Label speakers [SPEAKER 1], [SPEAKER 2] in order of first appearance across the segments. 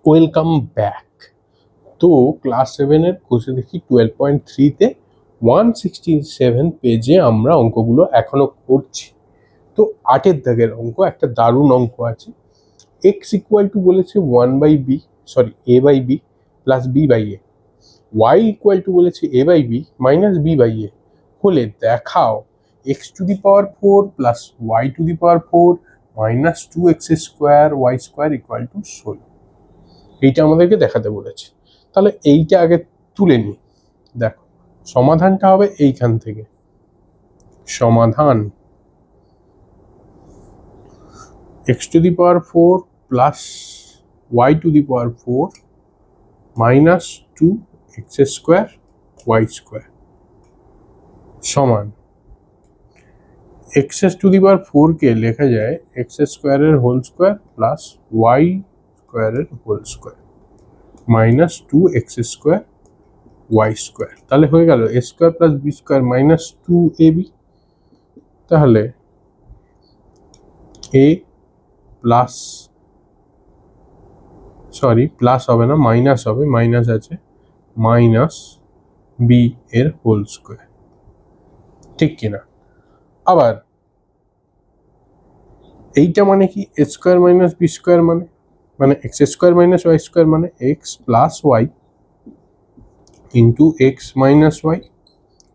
[SPEAKER 1] Welcome back. তো class 7-এর কোর্সে দেখি 12.3-তে 167 পেজে আমরা অঙ্কগুলো এখনো করছি। তো 8-এর দাগের অঙ্ক, একটা দারুণ অঙ্ক আছে। এক্স ইকুয়াল টু বলেছে 1/b, sorry a by B plus b by A. Y equal to বলেছে a by B minus b by A হলে দেখাও X to the power 4 plus Y to the power 4 minus 2x square Y square equal to 16। এইটা আমাদেরকে দেখাতে বলেছে। তাহলে এইটা আগে তুলে নিই। দেখো সমাধানটা হবে এইখান থেকে। সমাধান X to the power 4 plus Y to the power 4 minus 2x square Y square সমান এক্স টু দি পাওয়ার 4 কে লেখা যায় এক্স স্কোয়ারের হোল স্কোয়ার প্লাস ওয়াই স্কোয়ারের whole square minus 2x square Y square. তাহলে হয়ে গেল A square plus B square minus 2ab। তাহলে এ প্লাস, সরি প্লাস হবে না, মাইনাস হবে, মাইনাস আছে, মাইনাস বি এর হোল স্কোয়ার। ঠিক কিনা? আবার এইটা মানে কি A square minus B square মানে X square minus Y square মানে X plus Y into X minus Y.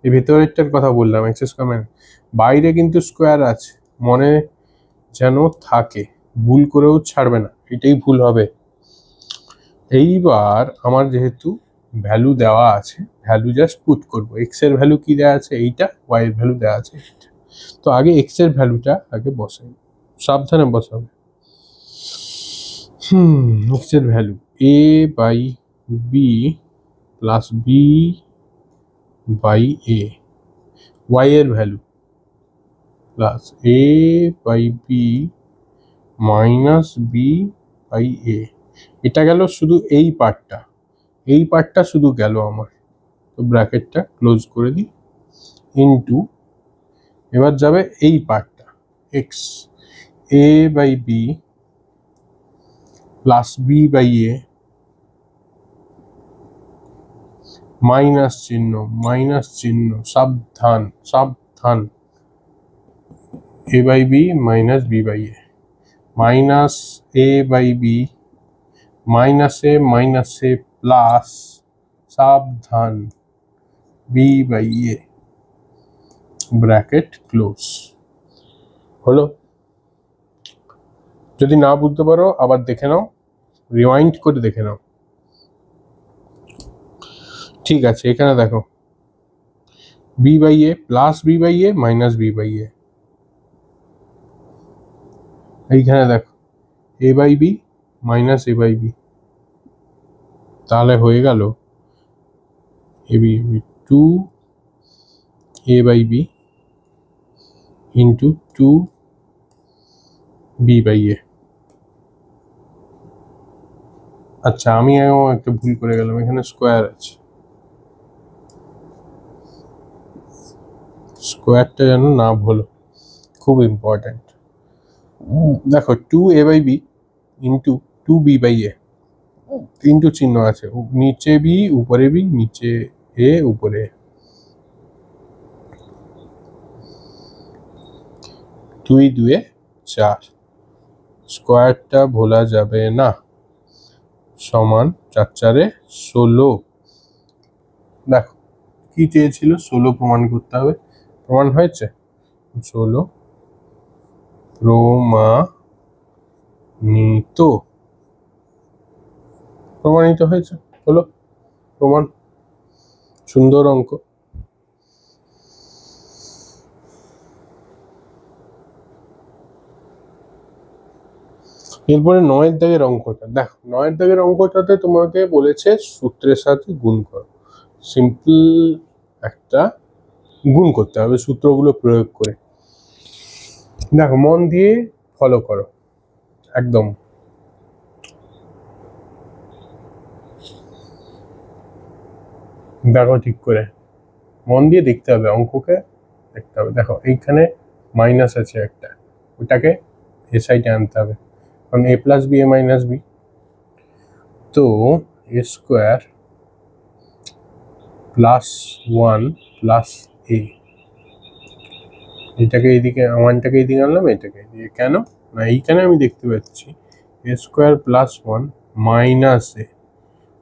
[SPEAKER 1] এই ভেতরেরটার কথা বললাম, এক্স স্কোয়ার মাইনাস, বাইরে কিন্তু স্কোয়ার আছে, মনে যেন থাকে, ভুল করেও ছাড়বে না, এটাই ভুল হবে। এইবার আমার যেহেতু ভ্যালু দেওয়া আছে, ভ্যালু জাস্ট পুট করবো। এক্স এর ভ্যালু কি দেওয়া আছে এইটা, ওয়াই এর ভ্যালু দেওয়া আছে এইটা। তো আগে এক্স এর ভ্যালুটা আগে বসাই, সাবধানে বসাবে। এক্স এর value A by B plus B by A, Y এর value plus A by B minus B by A. এটা গেল শুধু এই পার্টটা শুধু গেল আমার। তো ব্র্যাকেটটা ক্লোজ করে দিই, ইন্টু এবার যাবে এই পার্টটা X A by B plus B by A minus চিহ্ন, সাবধান সাবধান, A by B minus B by A, minus A by B minus A plus, সাবধান, B by A, bracket close. হলো? যদি না বুঝতে পারো আবার দেখে নাও, রিওয়াইন্ড করে দেখে নাও। ঠিক আছে, এখানে দেখো B by A plus B by A minus B by A, এইখানে দেখো A by B minus A by B. তাহলে হয়ে গেল A B to A by B into 2b by A. আচ্ছা আমি একটা ভুল করে গেলাম, এখানে স্কোয়ার আছে, স্কোয়ারটা যেন না ভুলো, খুব ইম্পর্টেন্ট। দেখো 2a by B into 2b by a, into চিহ্ন আছে, নিচে বি উপরে বি, নিচে এ উপরে, 2 2 4, স্কোয়ারটা ভোলা যাবে না, সমান 4 4 16। দেখো কি চেয়েছিল, 16 প্রমাণ করতে হবে, প্রমাণ হয়েছে, 16 প্রমাণিত হয়েছে, হলো প্রমাণ। সুন্দর অঙ্ক। এরপরে 9-এর দাগের অঙ্কটা দেখো, 9-এর দাগের অঙ্কটাতে তোমাকে বলেছে সূত্রের সাথে গুণ করো। সিম্পল একটা গুণ করতে হবে সূত্রগুলো প্রয়োগ করে। দেখো মন দিয়ে ফলো করো একদম। দেখো ঠিক করে মন দিয়ে দেখতে হবে, অঙ্ককে দেখতে হবে। দেখো এইখানে মাইনাস আছে একটা, ওটাকে এ সাইডে আনতে হবে, কারণ a plus B a minus b. তো a square plus 1 plus a, এটাকে এইদিকে, ওয়ানটাকে এইদিকে আনলাম, এটাকে এইদিকে। কেন না এইখানে আমি দেখতে পাচ্ছি a square plus 1 minus a,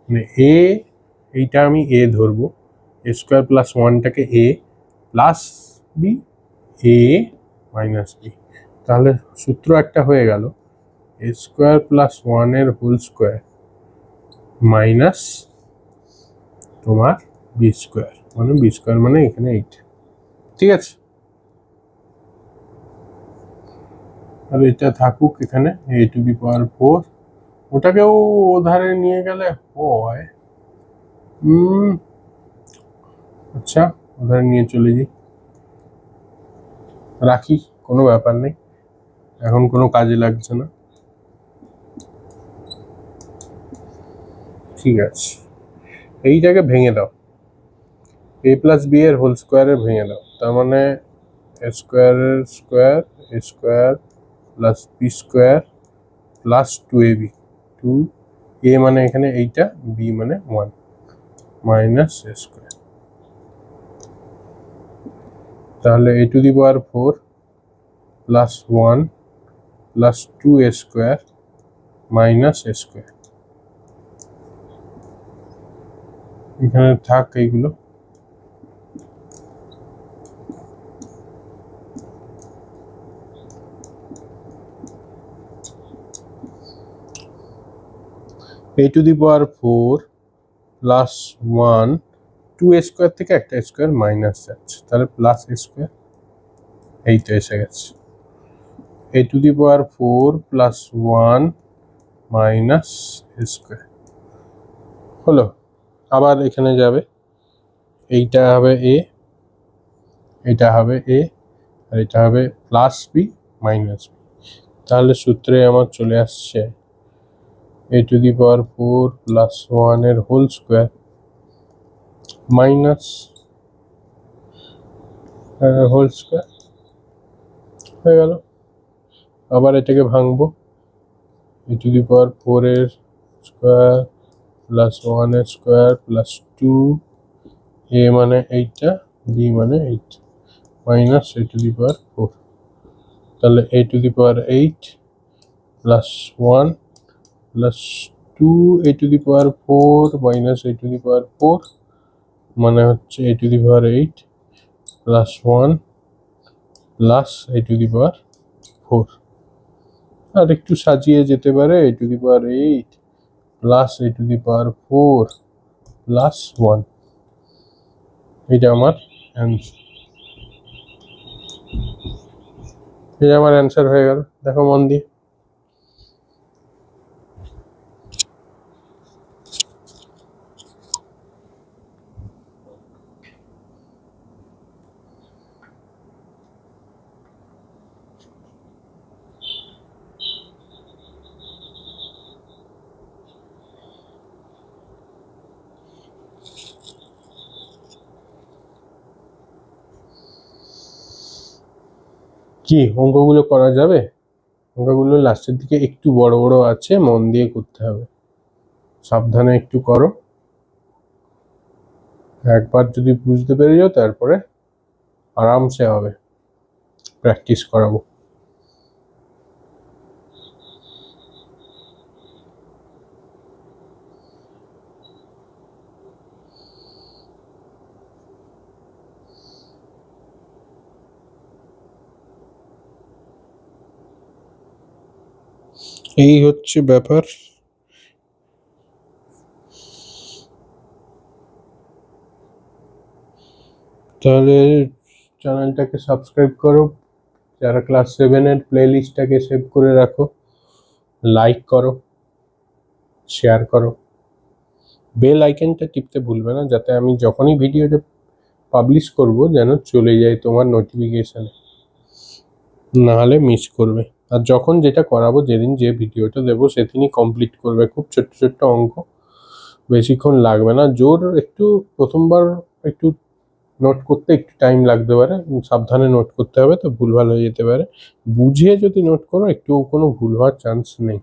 [SPEAKER 1] মানে a, এইটা আমি a ধরবো, a স্কোয়ার প্লাস 1টাকে a plus B a minus B. তাহলে সূত্র একটা হয়ে গেল a square plus 1 whole square minus তোমার বি স্কোয়ার, মানে বি স্কোয়ার মানে এখানে 8। ঠিক আছে, আর এটা থাকুক এখানে a টু দি পাওয়ার 4। ওটাকেও ওধারে নিয়ে গেলে হয়, আচ্ছা ওধারে নিয়ে চলে যাই, রাখি, কোনো ব্যাপার নেই, এখন কোনো কাজে লাগছে না। ঠিক আছে, এইটাকে ভেঙে দাও, a প্লাস বি এর হোল স্কোয়ারে ভেঙে দাও, তার মানে a স্কোয়ারের square a square plus B square plus 2ab, 2a মানে এখানে এইটা, b মানে 1 মাইনাস a স্কোয়ার। তাহলে a to the power 4 plus 1 plus 2a square minus a square. এখানে থাক এইগুলো, a to the power 4 plus 1, 2a square থেকে একটা স্কোয়ার মাইনাস যাচ্ছে, তাহলে প্লাস a স্কোয়ার, এই তো এসে গেছে। a to the power 4 plus 1 minus a square হলো। আবার এখানে যাবে, এইটা হবে a, এটা হবে a, আর এটা হবে প্লাস বি মাইনাস বি। তাহলে সূত্রে আমার চলে আসছে a to the power 4 plus 1 whole square minus whole square হয়ে গেল। আবার এটাকে ভাঙবো, a to the power 4 square plus 1 square plus 2, a মানে এইটা, b মানে এইটা, minus a to the power 4। তাহলে a to the power 8 plus 1 plus 2 a to the power 4 minus a to the power 4, মানে হচ্ছে a to the power 8 plus 1 plus a to the power 4। আর একটু সাজিয়ে যেতে পারে a to the power 8 plus a to the power 4 plus 1। এটা আমার answer, এটা আমার অ্যান্সার হয়ে গেল। দেখো মন দিয়ে, কি অঙ্কগুলো করা যাবে? অঙ্কগুলো লাস্টের দিকে একটু বড় বড় আছে, মন দিয়ে করতে হবে, সাবধানে একটু করো। একবার যদি বুঝতে পেরে যাও তারপরে আরামসে হবে, প্র্যাকটিস করাবো। এই হচ্ছে ব্যাপার। তাহলে চ্যানেলটাকে সাবস্ক্রাইব করো, যারা ক্লাস 7-এর প্লেলিস্টটাকে সেভ করে রাখো, লাইক করো, শেয়ার করো, বেল আইকনটা টিপতে ভুলবে না, যাতে আমি যখনই ভিডিওটা পাবলিশ করব যেন চলে যায় তোমার নোটিফিকেশানে, নাহলে মিস করবে। আর যখন যেটা করাবো, যেদিন যে ভিডিওটা দেবো সেদিনই কমপ্লিট করবে, খুব ছোট্ট ছোট্ট অঙ্ক, বেশিক্ষণ লাগবে না। জোর একটু প্রথমবার একটু নোট করতে একটু টাইম লাগতে পারে, সাবধানে নোট করতে হবে, তো ভুলভাল হয়ে যেতে পারে। বুঝে যদি নোট করো একটুও কোনো ভুল হওয়ার চান্স নেই।